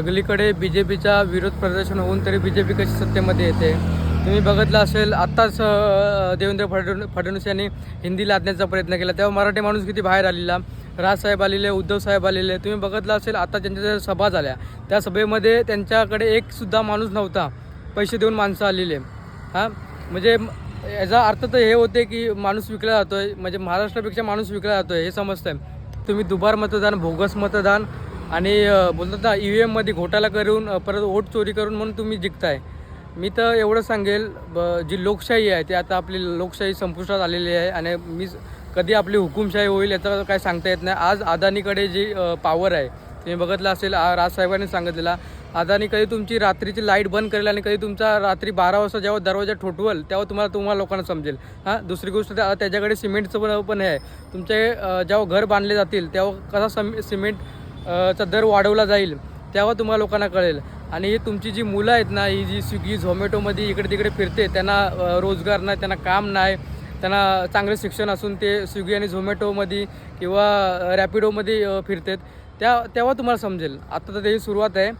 सगळीकडे BJPचा विरोध प्रदर्शन होऊन तरी BJP कशी सत्तेमध्ये येते? तुम्ही बघितलं असेल आत्ताच देवेंद्र फडणवीस यांनी हिंदी लादण्याचा प्रयत्न केला, तेव्हा मराठी माणूस किती बाहेर आलेला, राजसाहेब आलेले, उद्धवसाहेब आलेले. तुम्ही बघितलं असेल आता त्यांच्या ज्या सभा झाल्या त्या सभेमध्ये त्यांच्याकडे एकसुद्धा माणूस नव्हता, पैसे देऊन माणसं आलेले. म्हणजे याचा अर्थ तर हे होते की माणूस विकला जातो आहे, म्हणजे महाराष्ट्रापेक्षा माणूस विकला जातो आहे हे समजतं आहे. तुम्ही दुबार मतदान, बोगस मतदान आणि बोलतात ना EVMमध्ये घोटाळा करून परत वोट चोरी करून म्हणून तुम्ही जिंकताय. मी तर एवढं सांगेल, जी लोकशाही आहे ती आता आपली लोकशाही संपुष्टात आलेली आहे आणि कधी आपली हुकुमशाही होईल याचं काय सांगता येत नाही. आज अदानीकडे जी पॉवर आहे तुम्ही बघितलं असेल, राजसाहेबांनी सांगितलेला, अदानी कधी तुमची रात्रीची लाईट बंद करेल आणि कधी तुमचा रात्री 12 वाजता जेव्हा दरवाजा ठोठवल तेव्हा तुम्हाला लोकांना समजेल. दुसरी गोष्ट त्याच्याकडे सिमेंटचं पण आहे. तुमचे जेव्हा घर बांधले जातील तेव्हा कसा सिमेंट चा दर वाढवला जाईल तेव्हा तुम्हाला लोकांना कळेल. आणि ही तुमची जी मुलं आहेत ना, ही जी स्विगी झोमॅटोमध्ये इकडे तिकडे फिरते, त्यांना रोजगार नाही, त्यांना काम नाही, त्यांना चांगलं शिक्षण असून ते स्विगी आणि झोमॅटोमध्ये किंवा रॅपिडोमध्ये फिरतात, तेव्हा तुम्हाला समजेल. आता तर त्याची सुरुवात आहे.